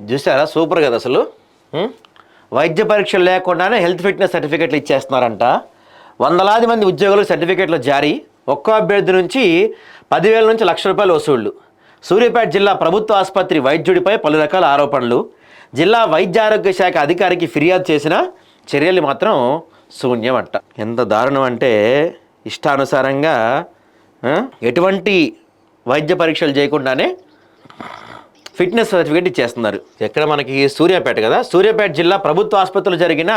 చూసారా సూపర్ కదా అసలు. ఉం? వైద్య పరీక్షలు లేకుండానే హెల్త్ ఫిట్నెస్ సర్టిఫికెట్లు ఇచ్చేస్తున్నారంట. వందలాది మంది ఉద్యోగులకు సర్టిఫికెట్లు జారీ. ఒక్కో అభ్యర్థి నుంచి 10,000 నుంచి ₹1,00,000 వసూళ్లు. సూర్యాపేట జిల్లా ప్రభుత్వ ఆసుపత్రి వైద్యుడిపై పలు రకాల ఆరోపణలు. జిల్లా వైద్య ఆరోగ్య శాఖ అధికారికి ఫిర్యాదు చేసిన చర్యలు మాత్రం శూన్యం అంట. ఎంత దారుణం అంటే ఇష్టానుసారంగా ఎటువంటి వైద్య పరీక్షలు చేయకుండానే ఫిట్నెస్ సర్టిఫికేట్ ఇచ్చేస్తున్నారు. ఎక్కడ మనకి సూర్యాపేట కదా, సూర్యాపేట జిల్లా ప్రభుత్వ ఆసుపత్రిలో జరిగిన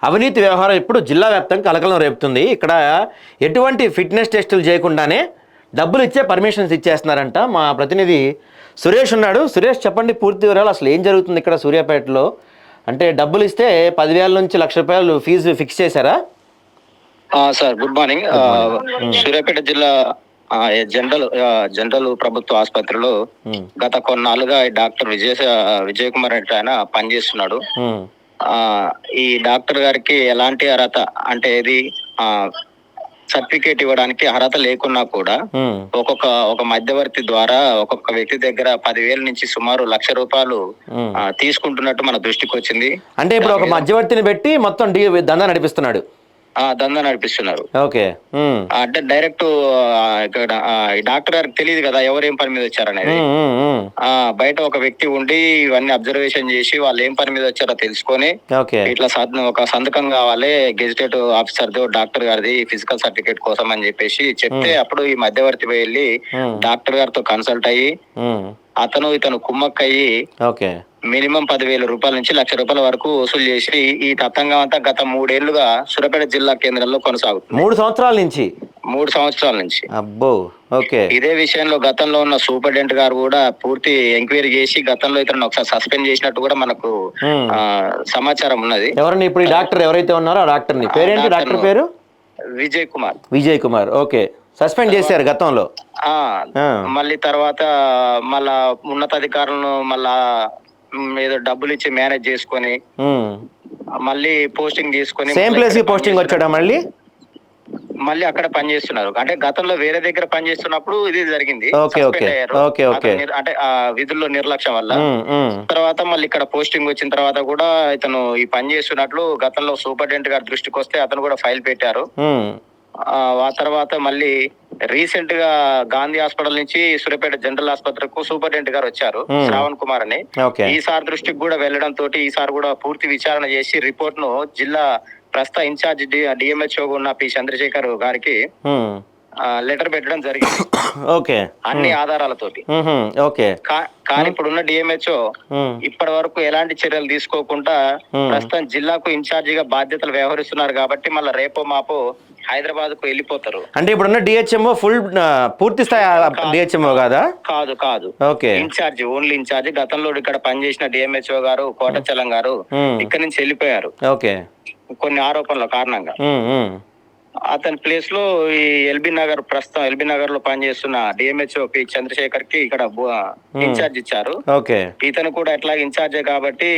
అవినీతి వ్యవహారం ఇప్పుడు జిల్లా వ్యాప్తంగా కలకలం రేపుతుంది. ఇక్కడ ఎటువంటి ఫిట్నెస్ టెస్టులు చేయకుండానే డబ్బులు ఇచ్చే పర్మిషన్స్ ఇచ్చేస్తున్నారంట. మా ప్రతినిధి సురేష్ ఉన్నాడు. సురేష్, చెప్పండి పూర్తి వివరాలు. అసలు ఏం జరుగుతుంది ఇక్కడ సూర్యాపేటలో? అంటే డబ్బులు ఇస్తే 10,000 నుంచి ₹1,00,000 ఫీజు ఫిక్స్ చేశారా? Sir, good morning. సూర్యాపేట జిల్లా జనరల్ ప్రభుత్వ ఆసుపత్రిలో గత కొన్నాళ్ళుగా డాక్టర్ విజయ్ కుమార్ అంటే ఆయన పనిచేస్తున్నాడు. ఈ డాక్టర్ గారికి ఎలాంటి అర్హత అంటే ఇది సర్టిఫికేట్ ఇవ్వడానికి అర్హత లేకున్నా కూడా ఒక మధ్యవర్తి ద్వారా ఒక్కొక్క వ్యక్తి దగ్గర 10,000 నుంచి సుమారు ₹1,00,000 తీసుకుంటున్నట్టు మన దృష్టికి వచ్చింది. అంటే ఇప్పుడు ఒక మధ్యవర్తిని పెట్టి మొత్తం దందా నడిపిస్తున్నాడు. దందా నడిపిస్తున్నారు. ఓకే. అంటే డైరెక్ట్ ఇక్కడ డాక్టర్ గారికి తెలియదు కదా ఎవరు ఏం పని మీద వచ్చారనేది. బయట ఒక వ్యక్తి ఉండి ఇవన్నీ అబ్జర్వేషన్ చేసి వాళ్ళు ఏం పని మీద వచ్చారో తెలుసుకొని ఇట్లా ఒక సంతకం కావాలి గెజిటెడ్ ఆఫీసర్ డాక్టర్ గారిది ఫిజికల్ సర్టిఫికేట్ కోసం అని చెప్పేసి చెప్తే అప్పుడు ఈ మధ్యవర్తి వెళ్ళి డాక్టర్ గారితో కన్సల్ట్ అయ్యి ఇతను కుమ్మక్కయ్యి మినిమం ₹10,000 నుంచి ₹1,00,000 వరకు వసూలు చేసి ఈ తతంగం అంతా గత 3 ఏళ్లుగా సూర్యాపేట జిల్లా కేంద్రంలో కొనసాగుతుంది. 3 సంవత్సరాల నుంచి. 3 సంవత్సరాల నుంచి. అబ్బో. ఓకే. ఇదే విషయంలో గతంలో ఉన్న సూపరింటెండెంట్ గారు కూడా పూర్తి ఎంక్వైరీ చేసి గతంలో ఇతను ఒకసారి సస్పెండ్ చేసినట్టు కూడా మనకు సమాచారం ఉన్నది. ఎవరిని ఇప్పుడు ఈ డాక్టర్ ఎవరైతే ఉన్నారో ఆ డాక్టర్ ని పేరేంటి? డాక్టర్ పేరు విజయ్ కుమార్. ఓకే. సస్పెండ్ చేశారు గతంలో. మళ్ళీ తర్వాత మళ్ళా ఉన్నతాధికారులను మళ్ళా ఏదో డబ్బులు ఇచ్చి మేనేజ్ చేసుకొని మళ్ళీ పోస్టింగ్ తీసుకొని సేమ్ ప్లేస్ కి పోస్టింగ్ వచ్చాడా? మళ్ళీ అక్కడ పనిచేస్తున్నారు. అంటే గతంలో వేరే దగ్గర పనిచేస్తున్నప్పుడు ఇది జరిగింది. అంటే ఆ విధుల్లో నిర్లక్ష్యం వల్ల తర్వాత మళ్ళీ ఇక్కడ పోస్టింగ్ వచ్చిన తర్వాత కూడా ఇతను ఈ పని చేస్తున్నట్లు గతంలో సూపరింటెండెంట్ గారి దృష్టికి వస్తే అతను కూడా ఫైల్ పెట్టారు. ఆ తర్వాత మళ్ళీ రీసెంట్ గా గాంధీ హాస్పిటల్ నుంచి సూర్యాపేట జనరల్ ఆసుపత్రికి సూపరింటెండెంట్ గారు వచ్చారు, శ్రావణ్ కుమార్ అని. ఈసారి దృష్టికి కూడా వెళ్లడం తోటి ఈసారి కూడా పూర్తి విచారణ చేసి రిపోర్ట్ ను జిల్లా ప్రస్తుత ఇన్ఛార్జ్ డిఎంహెచ్ఓ ఉన్న పి చంద్రశేఖర్ గారికి లెటర్ పెట్టడం జరిగింది. అన్ని ఆధారాలతోటి. కానీ ఇప్పుడున్న డిఎంహెచ్ఓ ఇప్పటి వరకు ఎలాంటి చర్యలు తీసుకోకుండా ప్రస్తుతం జిల్లాకు ఇన్ఛార్జిగా బాధ్యతలు వ్యవహరిస్తున్నారు కాబట్టి మళ్ళీ రేపో మాపో హైదరాబాద్ కు వెళ్ళిపోతారు. అంటే ఇప్పుడున్న డిహెచ్ఎంఓ పూర్తి స్థాయి డిహెచ్ఎంఓ కాదా? కాదు. Incharge, only incharge. గతంలో ఇక్కడ పనిచేసిన డిఎంహెచ్ఓ గారు కోటచలం గారు ఇక్కడ నుంచి వెళ్ళిపోయారు కొన్ని ఆరోపణల కారణంగా. అతని ప్లేస్ లో ఈ ప్రస్తుతం ఎల్బీ నగర్ లో పనిచేస్తున్న డిఎంహెచ్ఓ పి చంద్రశేఖర్ కి ఇక్కడ ఇన్ఛార్జ్ ఇచ్చారు. ఇతను కూడా ఎట్లా ఇన్ఛార్జే కాబట్టి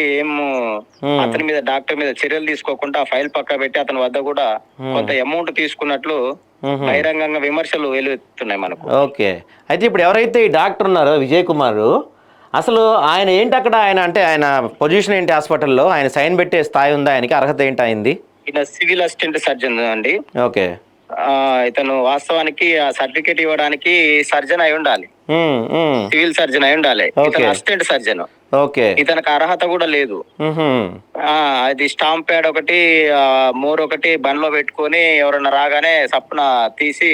అతని మీద డాక్టర్ మీద చర్యలు తీసుకోకుండా ఫైల్ పక్క పెట్టి అతని వద్ద కూడా కొంత అమౌంట్ తీసుకున్నట్లు బహిరంగంగా విమర్శలు వెలువెత్తున్నాయి మనకు. ఓకే. అయితే ఇప్పుడు ఎవరైతే ఈ డాక్టర్ ఉన్నారో విజయ్ కుమార్, అసలు ఆయన ఏంటి అక్కడ? ఆయన పొజిషన్ ఏంటి హాస్పిటల్లో? ఆయన సైన్ పెట్టే స్థాయి ఉందా? ఆయనకి అర్హత ఏంటి అయింది? ఈయన సివిల్ అసిస్టెంట్ సర్జన్ అండి. ఓకే. ఇతను వాస్తవానికి ఆ సర్టిఫికేట్ ఇవ్వడానికి సర్జన్ అయి ఉండాలి, సివిల్ సర్జన్ అయి ఉండాలి. ఇతను అసిస్టెంట్ సర్జన్. ఇతనికి అర్హత కూడా లేదు. అది స్టాంప్ ప్యాడ్ ఒకటి మోర్ ఒకటి బండ్లో పెట్టుకొని ఎవరన్నా రాగానే సప్పున తీసి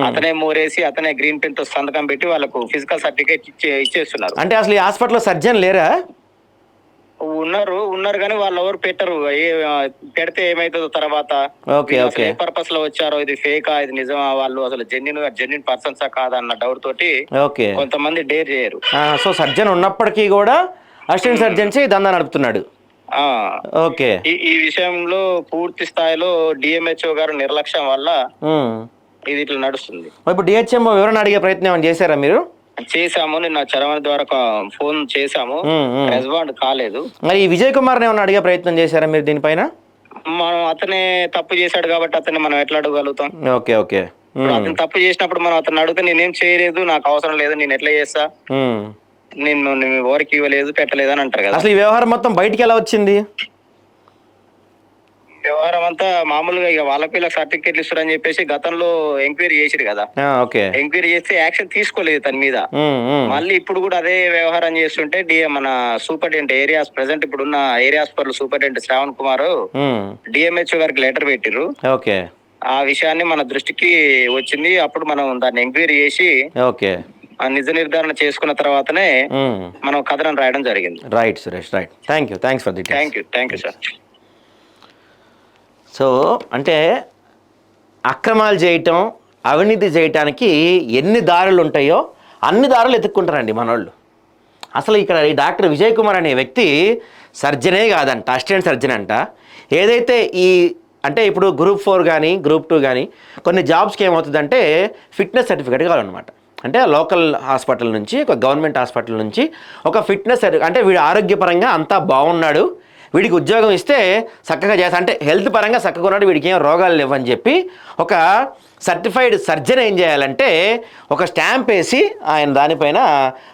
అతనే మోరేసి అతనే గ్రీన్ పెన్ తో సంతకం పెట్టి వాళ్ళకు ఫిజికల్ సర్టిఫికేట్ ఇచ్చేస్తున్నారు. అంటే అసలు ఈ హాస్పిటల్లో సర్జన్ లేరా? ఉన్నారు కానీ వాళ్ళు ఎవరు పెట్టరు. పెడితే ఏమైతుందో తర్వాత ఏ పర్పస్ లో వచ్చారో, ఇది ఫేకా, ఇది నిజమా, వాళ్ళు అసలు జెన్యున్ పర్సన్సా కాదన్న డౌట్ తోటి కొంతమంది డేర్ చేయరు. సో సర్జన్ ఉన్నప్పటికీ కూడా అసిస్టెంట్ సర్జన్సీ దందా నడుపుతున్నాడు. ఓకే. ఈ విషయంలో పూర్తి స్థాయిలో డిఎంహెచ్ఓ గారు నిర్లక్ష్యం వల్ల ఇది ఇట్లా నడుస్తుంది. ఇప్పుడు డిహెచ్ఎంఓ వివరణ అడిగే ప్రయత్నం చేశారా మీరు? చేశాము, నిన్న చరవాణి ద్వారా ఫోన్ చేశాము, రెస్పాండ్ కాలేదు. మరి ఈ విజయ్ కుమార్ ఏమన్నా అడిగే ప్రయత్నం చేశారా మీరు దీనిపైన? మనం అతనే తప్పు చేశాడు కాబట్టి అతన్ని మనం ఎట్లా అడగలుగుతాం? ఓకే. అతను తప్పు చేసినప్పుడు మనం అతను అడిగితే నేనేం చేయలేదు, నాకు అవసరం లేదు, నేను ఎట్లా చేస్తా? నేను ఎవరికి ఇవ్వలేదు పెట్టలేదు అని అంటారు కదా. అసలు ఈ వ్యవహారం మొత్తం బయటికి ఎలా వచ్చింది? వ్యవహారం అంతా మామూలుగా ఇక వాళ్ళకి వీళ్ళకి సర్టిఫికేట్లు ఇస్తారని చెప్పేసి గతంలో ఎంక్వైరీ చేసిరు కదా. ఎంక్వైరీ చేస్తే యాక్షన్ తీసుకోలేదు తన మీద. మళ్ళీ ఇప్పుడు కూడా అదే వ్యవహారం చేస్తుంటే మన సూపరింటెండెంట్ ఏరియాస్ ప్రెసెంట్ ఇప్పుడున్న area hospital superintendent Shravan Kumar DMHO గారికి లెటర్ పెట్టిరు. ఆ విషయాన్ని మన దృష్టికి వచ్చింది. అప్పుడు మనం దాన్ని ఎంక్వైరీ చేసి నిజ నిర్ధారణ చేసుకున్న తర్వాతనే మనం కథనం రాయడం జరిగింది. Right Suresh, right. Thanks for the thank you sir. So అంటే అక్రమాలు చేయటం, అవినీతి చేయటానికి ఎన్ని దారులు ఉంటాయో అన్ని దారులు ఎత్తుక్కుంటారండి మనోళ్ళు. అసలు ఇక్కడ ఈ డాక్టర్ విజయ్ కుమార్ అనే వ్యక్తి సర్జనే కాదంట, అసిస్టెంట్ సర్జన్ అంట. ఏదైతే ఈ అంటే ఇప్పుడు గ్రూప్ 4 కానీ గ్రూప్ 2 కానీ కొన్ని జాబ్స్కి ఏమవుతుందంటే ఫిట్నెస్ సర్టిఫికేట్ కావాలన్నమాట. అంటే లోకల్ హాస్పిటల్ నుంచి, ఒక గవర్నమెంట్ హాస్పిటల్ నుంచి ఒక ఫిట్నెస్ అంటే వీడు ఆరోగ్యపరంగా అంతా బాగున్నాడు, వీడికి ఉద్యోగం ఇస్తే చక్కగా చేస్తా, అంటే హెల్త్ పరంగా చక్కగా ఉన్నాడు, వీడికి ఏం రోగాలు లేవని చెప్పి ఒక సర్టిఫైడ్ సర్జన్ ఏం చేయాలంటే ఒక స్టాంప్ వేసి ఆయన దానిపైన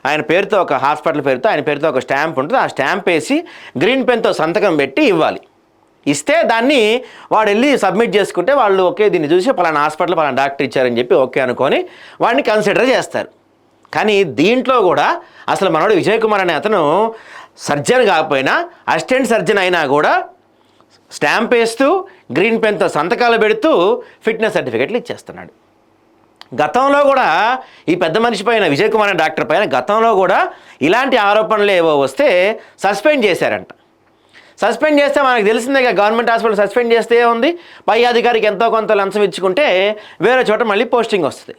ఆయన పేరుతో, ఒక హాస్పిటల్ పేరుతో ఆయన పేరుతో ఒక స్టాంప్ ఉంటుంది. ఆ స్టాంప్ వేసి గ్రీన్ పెన్తో సంతకం పెట్టి ఇవ్వాలి. ఇస్తే దాన్ని వాడు వెళ్ళి సబ్మిట్ చేసుకుంటే వాళ్ళు ఓకే దీన్ని చూసి పలానా హాస్పిటల్ పలానా డాక్టర్ ఇచ్చారని చెప్పి ఓకే అనుకొని వాడిని కన్సిడర్ చేస్తారు. కానీ దీంట్లో కూడా అసలు మనోడు విజయ్ కుమార్ అనే అతను సర్జన్ కాకపోయినా అసిస్టెంట్ సర్జన్ అయినా కూడా స్టాంప్ వేస్తూ గ్రీన్ పెన్తో సంతకాలు పెడుతూ ఫిట్నెస్ సర్టిఫికెట్లు ఇచ్చేస్తున్నాడు. గతంలో కూడా ఈ పెద్ద మనిషి పైన, విజయ్ కుమార్ అనే డాక్టర్ పైన గతంలో కూడా ఇలాంటి ఆరోపణలు ఏవో వస్తే సస్పెండ్ చేశారంట. సస్పెండ్ చేస్తే మనకు తెలిసిందే, గవర్నమెంట్ హాస్పిటల్ సస్పెండ్ చేస్తే ఉంది, పై అధికారికి ఎంతో కొంత లంచం ఇచ్చుకుంటే వేరే చోట మళ్ళీ పోస్టింగ్ వస్తుంది.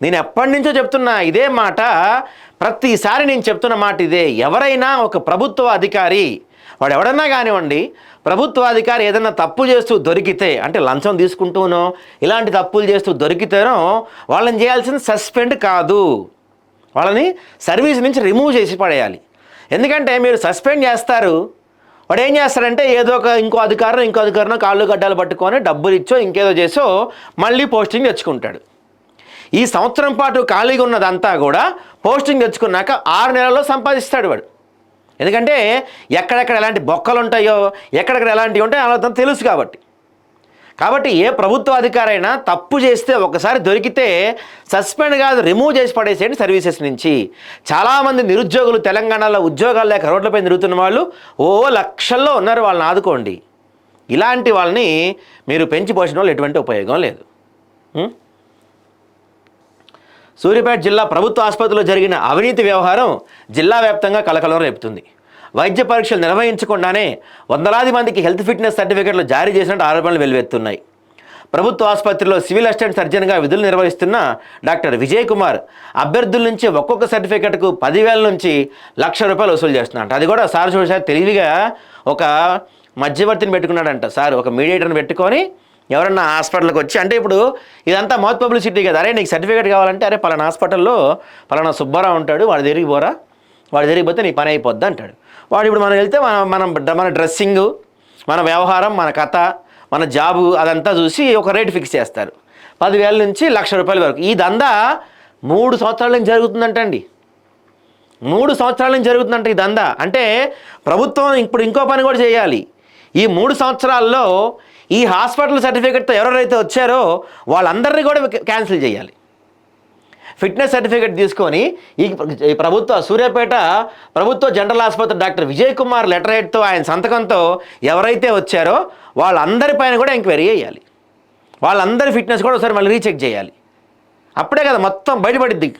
నేను ఎప్పటి నుంచో చెప్తున్నా ఇదే మాట, ప్రతిసారి నేను చెప్తున్న మాట ఇదే. ఎవరైనా ఒక ప్రభుత్వ అధికారి, వాడు ఎవడన్నా కానివ్వండి, ప్రభుత్వ అధికారి ఏదైనా తప్పు చేస్తూ దొరికితే, అంటే లంచం తీసుకుంటూనో ఇలాంటి తప్పులు చేస్తూ దొరికితేనో వాళ్ళని చేయాల్సింది సస్పెండ్ కాదు, వాళ్ళని సర్వీస్ నుంచి రిమూవ్ చేసి పడేయాలి. ఎందుకంటే మీరు సస్పెండ్ చేస్తారు, వాడు ఏం చేస్తాడంటే ఏదో ఒక ఇంకో అధికారం కాళ్ళు గడ్డాలు పట్టుకొని డబ్బులు ఇచ్చో ఇంకేదో చేసో మళ్ళీ పోస్టింగ్ తెచ్చుకుంటాడు. ఈ సంవత్సరం పాటు ఖాళీగా ఉన్నదంతా కూడా పోస్టింగ్ తెచ్చుకున్నాక 6 నెలల్లో సంపాదిస్తాడు వాడు. ఎందుకంటే ఎక్కడెక్కడ ఎలాంటి బొక్కలు ఉంటాయో, ఎక్కడెక్కడ ఎలాంటివి ఉంటాయో అలా తెలుసు కాబట్టి ఏ ప్రభుత్వ అధికారైనా తప్పు చేస్తే ఒకసారి దొరికితే సస్పెండ్ కాదు, రిమూవ్ చేసి పడేసేయండి సర్వీసెస్ నుంచి. చాలామంది నిరుద్యోగులు తెలంగాణలో ఉద్యోగాలు లేక రోడ్లపై తిరుగుతున్న వాళ్ళు లక్షల్లో ఉన్నారు, వాళ్ళని ఆదుకోండి. ఇలాంటి వాళ్ళని మీరు పెంచి పోసిన వాళ్ళు ఎటువంటి ఉపయోగం లేదు. సూర్యాపేట జిల్లా ప్రభుత్వ ఆసుపత్రిలో జరిగిన అవినీతి వ్యవహారం జిల్లా వ్యాప్తంగా కలకలం రేపుతుంది. వైద్య పరీక్షలు నిర్వహించకుండానే వందలాది మందికి హెల్త్ ఫిట్నెస్ సర్టిఫికెట్లు జారీ చేసినట్టు ఆరోపణలు వెలువెత్తున్నాయి. ప్రభుత్వ ఆసుపత్రిలో సివిల్ అసిస్టెంట్ సర్జన్గా విధులు నిర్వహిస్తున్న డాక్టర్ విజయ్ కుమార్ అభ్యర్థుల నుంచి ఒక్కొక్క సర్టిఫికెట్కు 10,000 నుంచి ₹1,00,000 వసూలు చేస్తున్నాడు. అది కూడా సార్ చూసారు తెలివిగా ఒక మధ్యవర్తిని పెట్టుకున్నాడంట. సార్ ఒక మీడియేటర్ని పెట్టుకొని ఎవరన్నా హాస్పిటల్కి వచ్చి, అంటే ఇప్పుడు ఇదంతా మౌత్ పబ్లిసిటీ కదా, అరే నీకు సర్టిఫికేట్ కావాలంటే అరే పలానా హాస్పిటల్లో పలానా సుబ్బారావు ఉంటాడు, వాడి దగ్గరికి పోరా, వాడి దగ్గరికి పోతే నీ పని అయిపోద్ది అంటాడు. వాడు ఇప్పుడు మనం వెళ్తే మన డ్రెస్సింగు, మన వ్యవహారం, మన కథ, మన జాబు అదంతా చూసి ఒక రేటు ఫిక్స్ చేస్తారు. 10,000 నుంచి ₹1,00,000 వరకు. ఈ దందా 3 సంవత్సరాల నుంచి జరుగుతుందంటండి. 3 సంవత్సరాల నుంచి జరుగుతుందంట ఈ దందా. అంటే ప్రభుత్వం ఇప్పుడు ఇంకో పని కూడా చేయాలి. ఈ 3 సంవత్సరాల్లో ఈ హాస్పిటల్ సర్టిఫికెట్తో ఎవరెవరైతే వచ్చారో వాళ్ళందరినీ కూడా క్యాన్సిల్ చేయాలి. ఫిట్నెస్ సర్టిఫికేట్ తీసుకొని ఈ సూర్యాపేట ప్రభుత్వ జనరల్ ఆసుపత్రి డాక్టర్ విజయ్ కుమార్ లెటర్ హెడ్తో ఆయన సంతకంతో ఎవరైతే వచ్చారో వాళ్ళందరిపైన కూడా ఎంక్వైరీ చేయాలి. వాళ్ళందరి ఫిట్నెస్ కూడా ఒకసారి మళ్ళీ రీచెక్ చేయాలి. అప్పుడే కదా మొత్తం బయటపడిద్ది.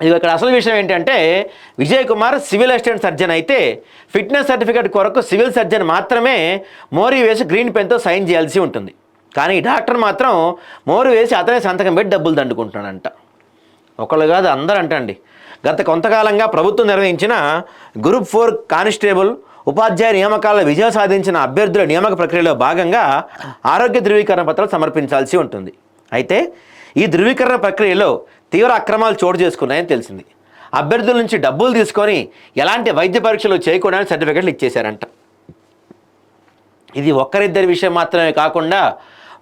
ఇది ఇక్కడ అసలు విషయం ఏంటంటే Vijay Kumar civil assistant surgeon అయితే ఫిట్నెస్ సర్టిఫికేట్ కొరకు సివిల్ సర్జన్ మాత్రమే మోరీ వేసి గ్రీన్ పెన్తో సైన్ చేయాల్సి ఉంటుంది. కానీ ఈ డాక్టర్ మాత్రం మోరు వేసి అతనే సంతకం పెట్టి డబ్బులు దండుకుంటున్నాడంట. ఒకళ్ళు కాదు అందరూ అంటండి. గత కొంతకాలంగా ప్రభుత్వం నిర్వహించిన గ్రూప్ 4 కానిస్టేబుల్ ఉపాధ్యాయ నియామకాల్లో విజయం సాధించిన అభ్యర్థుల నియామక ప్రక్రియలో భాగంగా ఆరోగ్య ధృవీకరణ పత్రాలు సమర్పించాల్సి ఉంటుంది. అయితే ఈ ధృవీకరణ ప్రక్రియలో తీవ్ర అక్రమాలు చోటు చేసుకున్నాయని తెలిసింది. అభ్యర్థుల నుంచి డబ్బులు తీసుకొని ఎలాంటి వైద్య పరీక్షలు చేయకూడదని సర్టిఫికెట్లు ఇచ్చేశారంట. ఇది ఒక్కరిద్దరి విషయం మాత్రమే కాకుండా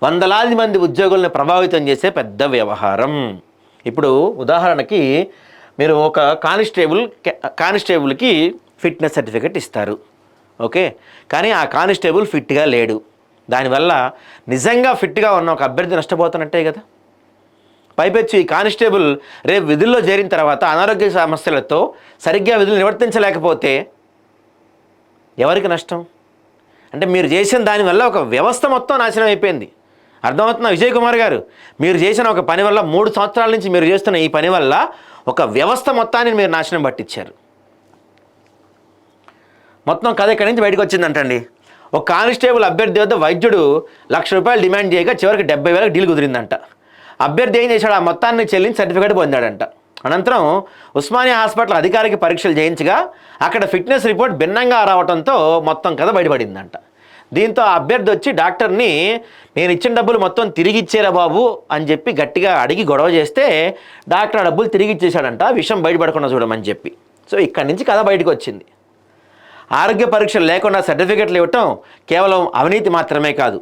వందలాది మంది ఉద్యోగులను ప్రభావితం చేసే పెద్ద వ్యవహారం. ఇప్పుడు ఉదాహరణకి మీరు ఒక కానిస్టేబుల్కి ఫిట్నెస్ సర్టిఫికెట్ ఇస్తారు, ఓకే. కానీ ఆ కానిస్టేబుల్ ఫిట్గా లేడు, దానివల్ల నిజంగా ఫిట్గా ఉన్న ఒక అభ్యర్థి నష్టపోతున్నట్టే కదా. పైపెచ్చు ఈ కానిస్టేబుల్ రేపు విధుల్లో చేరిన తర్వాత అనారోగ్య సమస్యలతో సరిగ్గా విధులు నిర్వర్తించలేకపోతే ఎవరికి నష్టం? అంటే మీరు చేసిన దానివల్ల ఒక వ్యవస్థ మొత్తం నాశనం అయిపోయింది. అర్థమవుతున్నా విజయ్ కుమార్ గారు? మీరు చేసిన ఒక పని వల్ల 3 సంవత్సరాల నుంచి మీరు చేస్తున్న ఈ పని వల్ల ఒక వ్యవస్థ మొత్తాన్ని మీరు నాశనం పట్టించారు. మొత్తం కథ ఇక్కడి నుంచి బయటకు వచ్చిందంటండి. ఒక కానిస్టేబుల్ అభ్యర్థి వద్ద వైద్యుడు ₹1,00,000 డిమాండ్ చేయగా చివరికి 70,000 డీల్ కుదిరిందంట. అభ్యర్థి ఏం చేశాడు? ఆ మొత్తాన్ని చెల్లించి సర్టిఫికేట్ పొందాడంట. అనంతరం ఉస్మానియా హాస్పిటల్ అధికారికి పరీక్షలు చేయించగా అక్కడ ఫిట్నెస్ రిపోర్ట్ భిన్నంగా రావడంతో మొత్తం కథ బయటపడిందంట. దీంతో ఆ అభ్యర్థి వచ్చి డాక్టర్ని నేను ఇచ్చిన డబ్బులు మొత్తం తిరిగి ఇచ్చేరా బాబు అని చెప్పి గట్టిగా అడిగి గొడవ చేస్తే డాక్టర్ ఆ డబ్బులు తిరిగి ఇచ్చేశాడంట, విషయం బయటపడకుండా చూడమని చెప్పి. సో ఇక్కడి నుంచి కథ బయటకు వచ్చింది. ఆరోగ్య పరీక్షలు లేకుండా సర్టిఫికెట్లు ఇవ్వటం కేవలం అవినీతి మాత్రమే కాదు,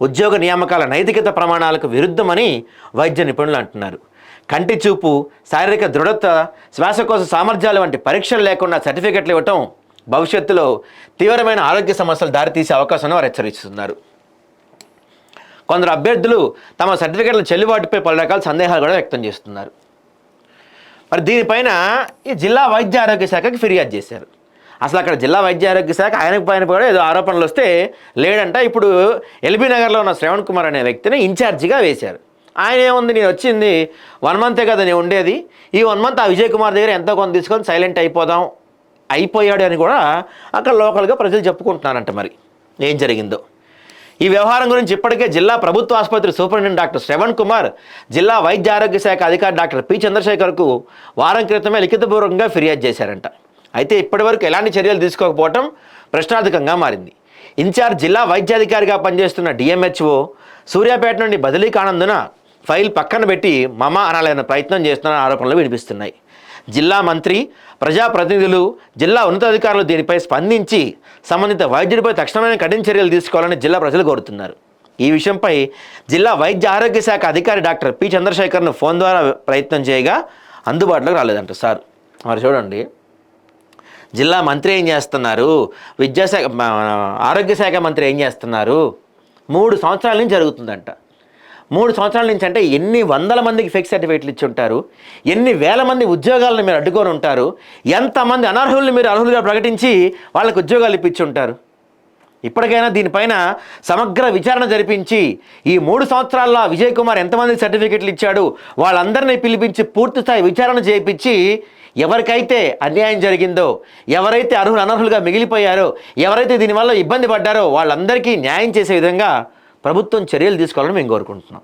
ఉద్యోగ నియామకాల నైతికత ప్రమాణాలకు విరుద్ధమని వైద్య నిపుణులు అంటున్నారు. కంటి చూపు, శారీరక దృఢత, శ్వాసకోశ సామర్థ్యాలు వంటి పరీక్షలు లేకుండా సర్టిఫికెట్లు ఇవ్వటం భవిష్యత్తులో తీవ్రమైన ఆరోగ్య సమస్యలు దారితీసే అవకాశాన్ని వారు హెచ్చరిస్తున్నారు. కొందరు అభ్యర్థులు తమ సర్టిఫికెట్ల చెల్లుబాటుపై పలు రకాల సందేహాలు కూడా వ్యక్తం చేస్తున్నారు. మరి దీనిపైన ఈ జిల్లా వైద్య ఆరోగ్య శాఖకి ఫిర్యాదు చేశారు. అసలు అక్కడ జిల్లా వైద్య ఆరోగ్య శాఖ ఆయనకు పైన కూడా ఏదో ఆరోపణలు వస్తే లేడంట. ఇప్పుడు ఎల్బీ నగర్లో ఉన్న శ్రవణ్ కుమార్ అనే వ్యక్తిని ఇన్ఛార్జిగా వేశారు. ఆయన ఏముంది, నేను వచ్చింది 1 మంతే కదా నేను ఉండేది, ఈ 1 మంత్ ఆ విజయ్ కుమార్ దగ్గర ఎంతో కొంత తీసుకొని సైలెంట్ అయిపోయాడు అని కూడా అక్కడ లోకల్గా ప్రజలు చెప్పుకుంటున్నారంట. మరి ఏం జరిగిందో ఈ వ్యవహారం గురించి ఇప్పటికే జిల్లా ప్రభుత్వ ఆసుపత్రి సూపరింటెండెంట్ డాక్టర్ శ్రవణ్ కుమార్ జిల్లా వైద్య ఆరోగ్య శాఖ అధికారి డాక్టర్ పి చంద్రశేఖర్కు వారం క్రితమే లిఖితపూర్వకంగా ఫిర్యాదు చేశారంట. అయితే ఇప్పటివరకు ఎలాంటి చర్యలు తీసుకోకపోవడం ప్రశ్నార్థకంగా మారింది. ఇన్ఛార్జ్ జిల్లా వైద్యాధికారిగా పనిచేస్తున్న డిఎంహెచ్ఓ సూర్యాపేట నుండి బదిలీ కానందున ఫైల్ పక్కన పెట్టి మమ అనాలనే ప్రయత్నం చేస్తున్న ఆరోపణలు వినిపిస్తున్నాయి. జిల్లా మంత్రి, ప్రజాప్రతినిధులు, జిల్లా ఉన్నతాధికారులు దీనిపై స్పందించి సంబంధిత వైద్యుడిపై తక్షణమైన కఠిన చర్యలు తీసుకోవాలని జిల్లా ప్రజలు కోరుతున్నారు. ఈ విషయంపై జిల్లా వైద్య ఆరోగ్య శాఖ అధికారి డాక్టర్ పి చంద్రశేఖర్ను ఫోన్ ద్వారా ప్రయత్నం చేయగా అందుబాటులోకి రాలేదంట సార్. మరి చూడండి, జిల్లా మంత్రి ఏం చేస్తున్నారు, విద్యాశాఖ ఆరోగ్య శాఖ మంత్రి ఏం చేస్తున్నారు? 3 సంవత్సరాల నుంచి జరుగుతుందంట. 3 సంవత్సరాల నుంచి అంటే ఎన్ని వందల మందికి ఫేక్ సర్టిఫికేట్లు ఇచ్చి ఉంటారు, ఎన్ని వేల మంది ఉద్యోగాలను మీరు అడ్డుకొని ఉంటారు, ఎంతమంది అనర్హుల్ని మీరు అర్హులుగా ప్రకటించి వాళ్ళకి ఉద్యోగాలు ఇప్పించి ఉంటారు. ఇప్పటికైనా దీనిపైన సమగ్ర విచారణ జరిపించి ఈ 3 సంవత్సరాల్లో విజయ్ కుమార్ ఎంతమంది సర్టిఫికెట్లు ఇచ్చాడు వాళ్ళందరినీ పిలిపించి పూర్తిస్థాయి విచారణ చేయించి ఎవరికైతే అన్యాయం జరిగిందో, ఎవరైతే అనర్హులుగా మిగిలిపోయారో, ఎవరైతే దీనివల్ల ఇబ్బంది పడ్డారో వాళ్ళందరికీ న్యాయం చేసే విధంగా ప్రభుత్వం చర్యలు తీసుకోవాలని మేము కోరుకుంటున్నాం.